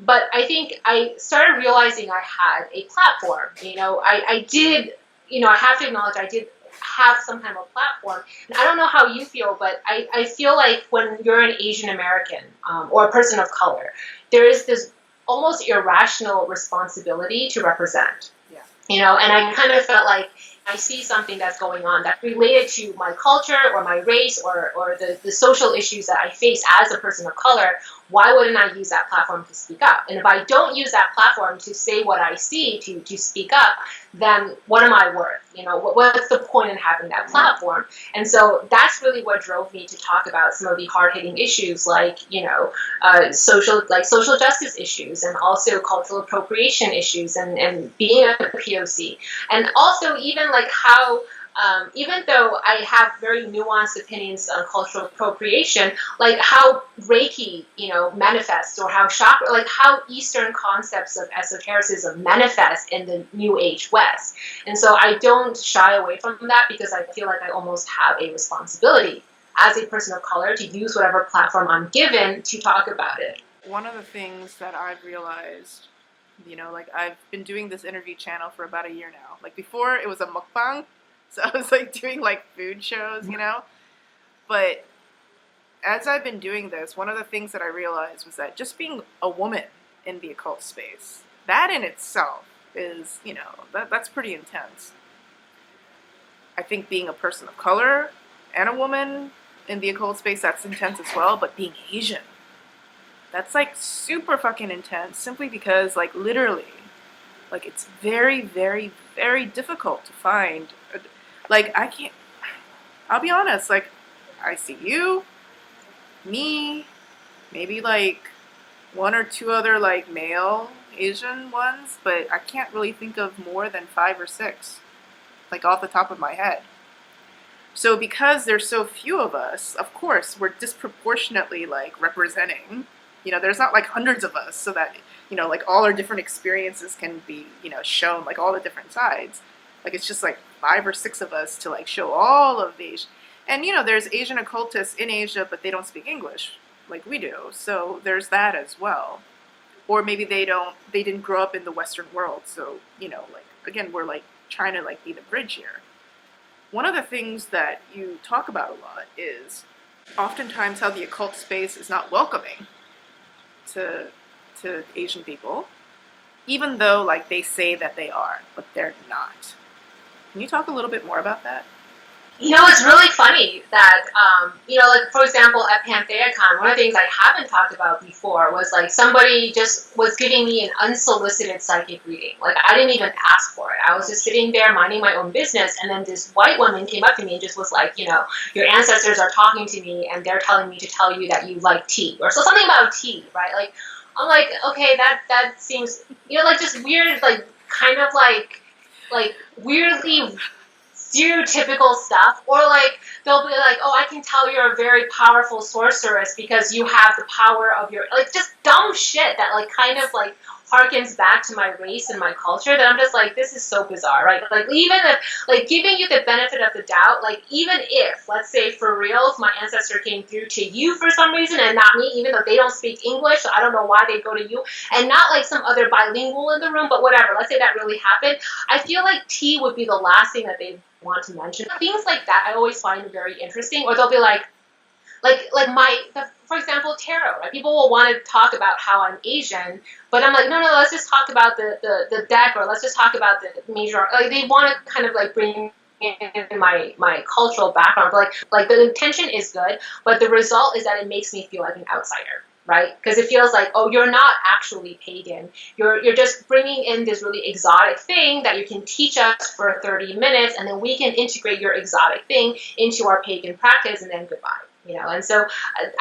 But I think I started realizing I had a platform. I did, I have to acknowledge I did have some kind of a platform. And I don't know how you feel, but I feel like when you're an Asian American or a person of color, there is this almost irrational responsibility to represent. Yeah. And I kind of felt like I see something that's going on that's related to my culture or my race or the social issues that I face as a person of color. Why wouldn't I use that platform to speak up? And if I don't use that platform to say what I see, to speak up, then what am I worth? What's the point in having that platform? And so that's really what drove me to talk about some of the hard-hitting issues like, social justice issues and also cultural appropriation issues and being a POC. And also even like how even though I have very nuanced opinions on cultural appropriation, like how Reiki, manifests, or how chakra, like how Eastern concepts of esotericism manifest in the New Age West. And so I don't shy away from that because I feel like I almost have a responsibility as a person of color to use whatever platform I'm given to talk about it. One of the things that I've realized, like I've been doing this interview channel for about a year now. Like before it was a mukbang. So I was like doing like food shows, But as I've been doing this, one of the things that I realized was that just being a woman in the occult space, that in itself is, that's pretty intense. I think being a person of color and a woman in the occult space, that's intense as well. But being Asian, that's like super fucking intense simply because like literally, like it's very, very, very difficult to find. Like, I'll be honest, like, I see you, me, maybe, like, one or two other, like, male Asian ones, but I can't really think of more than 5 or 6, like, off the top of my head. So because there's so few of us, of course, we're disproportionately, like, representing. There's not, like, hundreds of us so that, like, all our different experiences can be, shown, like, all the different sides. Like, it's just, like, 5 or 6 of us to, like, show all of the Asian. And, there's Asian occultists in Asia, but they don't speak English like we do. So there's that as well. Or maybe they didn't grow up in the Western world. So, like, again, we're, like, trying to, like, be the bridge here. One of the things that you talk about a lot is oftentimes how the occult space is not welcoming to Asian people, even though, like, they say that they are, but they're not. Can you talk a little bit more about that? It's really funny that, like, for example, at PantheaCon, one of the things I haven't talked about before was, like, somebody just was giving me an unsolicited psychic reading. Like, I didn't even ask for it. I was just sitting there minding my own business, and then this white woman came up to me and just was like, your ancestors are talking to me, and they're telling me to tell you that you like tea. Or so something about tea, right? Like, I'm like, okay, that seems, like, just weird, like, kind of like weirdly stereotypical stuff. Or like they'll be like, oh, I can tell you're a very powerful sorceress because you have the power of your, like, just dumb shit that like kind of like harkens back to my race and my culture, that I'm just like, this is so bizarre, right? Like, even if, like, giving you the benefit of the doubt, like, even if, let's say, for real, if my ancestor came through to you for some reason and not me, even though they don't speak English, so I don't know why they'd go to you, and not, like, some other bilingual in the room, but whatever, let's say that really happened, I feel like tea would be the last thing that they want to mention. Things like that I always find very interesting, or they'll be like for example, tarot, right? People will want to talk about how I'm Asian, but I'm like, no, let's just talk about the deck, or let's just talk about the major, like, they want to kind of like bring in my cultural background, but like the intention is good, but the result is that it makes me feel like an outsider. right? Because it feels like, oh, you're not actually pagan. You're just bringing in this really exotic thing that you can teach us for 30 minutes, and then we can integrate your exotic thing into our pagan practice, and then goodbye. And so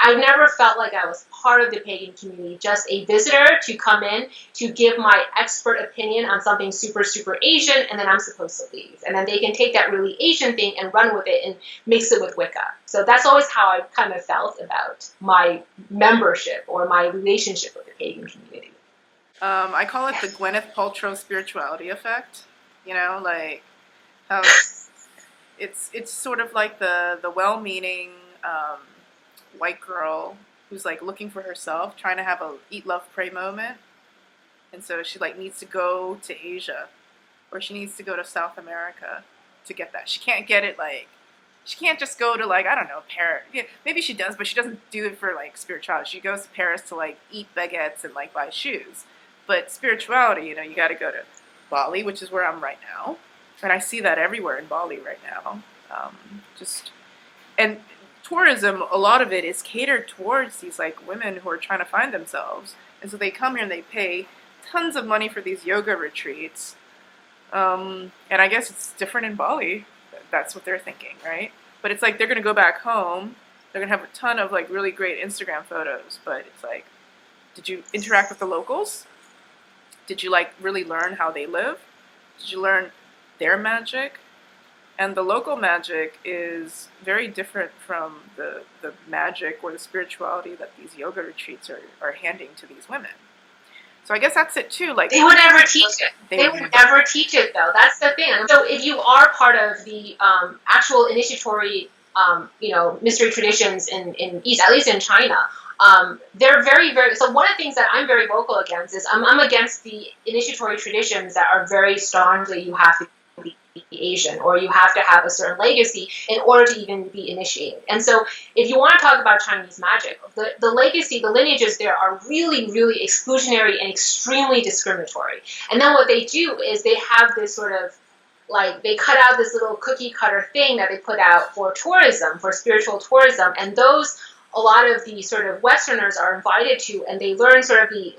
I've never felt like I was part of the pagan community, just a visitor to come in to give my expert opinion on something super, super Asian, and then I'm supposed to leave. And then they can take that really Asian thing and run with it and mix it with Wicca. So that's always how I kind of felt about my membership or my relationship with the pagan community. I call it the Gwenyth paltrow spirituality effect. Like how it's sort of like the well-meaning white girl who's like looking for herself, trying to have a eat, love, pray moment, and so she like needs to go to Asia, or she needs to go to South America to get that. She can't get it she can't just go to I don't know, Paris. Yeah, maybe she does, but she doesn't do it for spirituality. She goes to Paris to eat baguettes and buy shoes. But spirituality, you got to go to Bali, which is where I'm right now, and I see that everywhere in Bali right now. And tourism, a lot of it is catered towards these women who are trying to find themselves, and so they come here and they pay tons of money for these yoga retreats. And I guess it's different in Bali. That's what they're thinking, right? But it's they're going to go back home. They're going to have a ton of really great Instagram photos, but it's did you interact with the locals? Did you really learn how they live? Did you learn their magic? And the local magic is very different from the magic or the spirituality that these yoga retreats are handing to these women. So I guess that's it too. They would never teach it. They would never teach it, though. That's the thing. So if you are part of the actual initiatory, mystery traditions in East, at least in China, they're very, very. So one of the things that I'm very vocal against is I'm against the initiatory traditions that are very strongly you have to be Asian, or you have to have a certain legacy in order to even be initiated. And so if you want to talk about Chinese magic, the legacy, the lineages there are really, really exclusionary and extremely discriminatory. And then what they do is they have this sort of they cut out this little cookie cutter thing that they put out for tourism, for spiritual tourism, and those a lot of the sort of Westerners are invited to, and they learn sort of the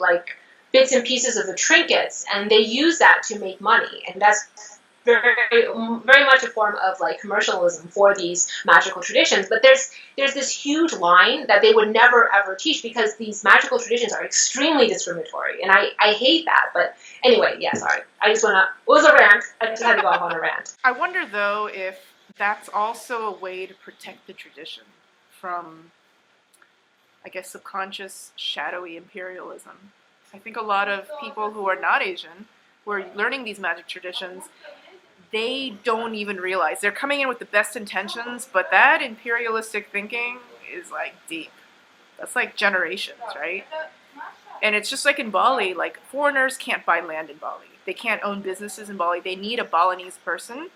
bits and pieces of the trinkets, and they use that to make money, and that's very, very much a form of commercialism for these magical traditions. But there's this huge line that they would never ever teach, because these magical traditions are extremely discriminatory, and I hate that. But anyway, yeah, sorry. I just want to. It was a rant. I just had to go off on a rant. I wonder though if that's also a way to protect the tradition from, I guess, subconscious shadowy imperialism. I think a lot of people who are not Asian, who are learning these magic traditions, they don't even realize they're coming in with the best intentions, but that imperialistic thinking is deep. That's generations, right? And it's just in Bali, foreigners can't buy land in Bali. They can't own businesses in Bali. They need a Balinese person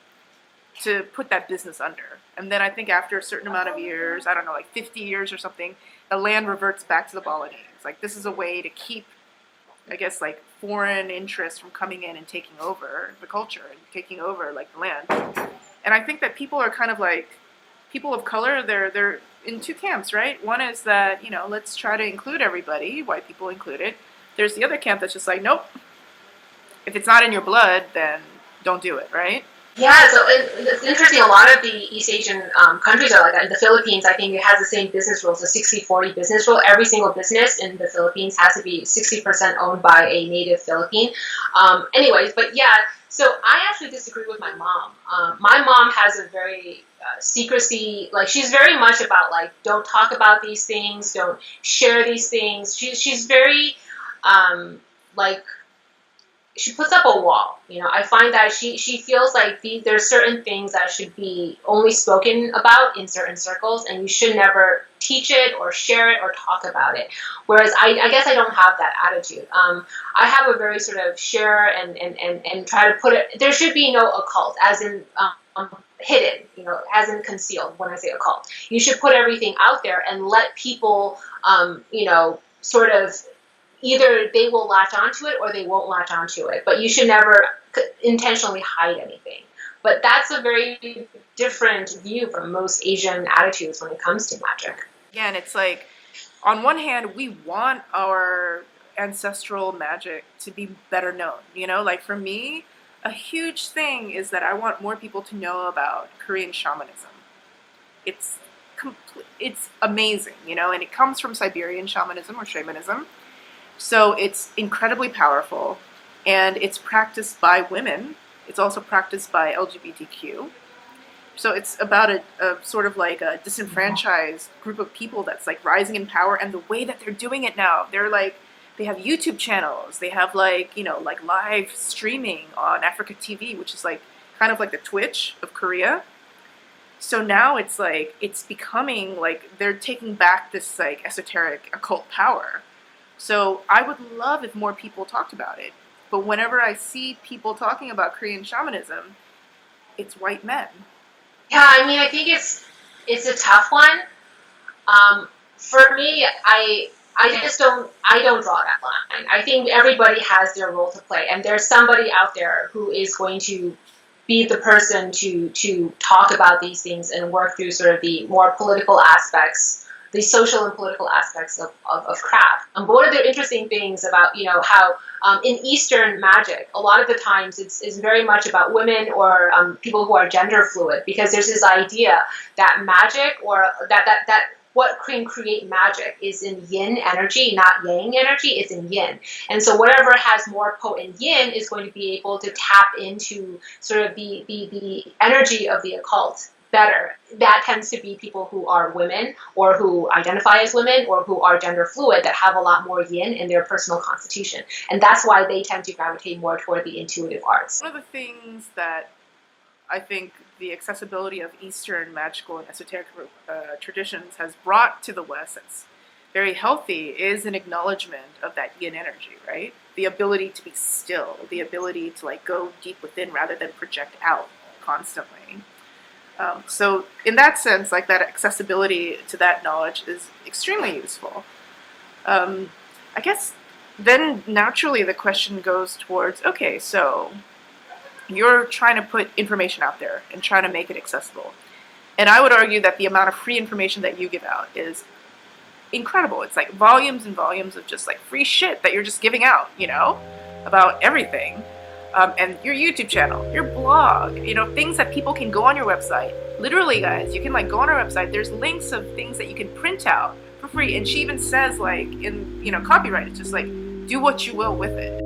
to put that business under. And then I think after a certain amount of years, I don't know, 50 years or something, the land reverts back to the Balinese. This is a way to keep, I guess, foreign interests from coming in and taking over the culture and taking over the land. And I think that people are kind of people of color, they're in two camps, right? One is that, let's try to include everybody, white people included. There's the other camp that's just nope. If it's not in your blood, then don't do it, right? Yeah, so it's interesting. A lot of the East Asian countries are like that. In the Philippines, I think it has the same business rules, the 60-40 business rule. Every single business in the Philippines has to be 60% owned by a native Philippine. Anyways, but yeah, so I actually disagree with my mom. My mom has a very secrecy, she's very much about don't talk about these things, don't share these things. She's very she puts up a wall. I find that she feels there's certain things that should be only spoken about in certain circles, and you should never teach it or share it or talk about it. Whereas I guess I don't have that attitude. I have a very sort of share and try to put it, there should be no occult, as in hidden, as in concealed when I say occult. You should put everything out there and let people, sort of, either they will latch onto it or they won't latch onto it. But you should never intentionally hide anything. But that's a very different view from most Asian attitudes when it comes to magic. Again, it's on one hand, we want our ancestral magic to be better known. You know, like for me, a huge thing is that I want more people to know about Korean shamanism. It's amazing, you know, and it comes from Siberian shamanism or shamanism. So it's incredibly powerful, and it's practiced by women. It's also practiced by LGBTQ. So it's about a sort of like a disenfranchised group of people that's like rising in power, and the way that they're doing it now, they have YouTube channels, they have like, you know, like live streaming on Africa TV, which is like kind of like the Twitch of Korea. So now it's like, it's becoming like they're taking back this like esoteric occult power. So I would love if more people talked about it. But whenever I see people talking about Korean shamanism, it's white men. Yeah, I mean, I think it's a tough one. For me, I don't draw that line. I think everybody has their role to play, and there's somebody out there who is going to be the person to talk about these things and work through sort of the more political aspects, the social and political aspects of craft. But one of the interesting things about, you know, how in Eastern magic, a lot of the times it's very much about women or people who are gender fluid, because there's this idea that magic or that what can create magic is in yin energy, not yang energy, it's in yin. And so whatever has more potent yin is going to be able to tap into sort of the energy of the occult better. That tends to be people who are women or who identify as women or who are gender fluid, that have a lot more yin in their personal constitution. And that's why they tend to gravitate more toward the intuitive arts. One of the things that I think the accessibility of Eastern magical and esoteric traditions has brought to the West that's very healthy is an acknowledgement of that yin energy, right? The ability to be still, the ability to like go deep within rather than project out constantly. So in that sense, like that accessibility to that knowledge is extremely useful. I guess then naturally the question goes towards, okay, so you're trying to put information out there and trying to make it accessible. And I would argue that the amount of free information that you give out is incredible. It's like volumes and volumes of just like free shit that you're just giving out, you know, about everything. And your YouTube channel, your blog, you know, things that people can go on your website. Literally, guys, you can like go on our website. There's links of things that you can print out for free. And she even says like in, you know, copyright, it's just like, do what you will with it.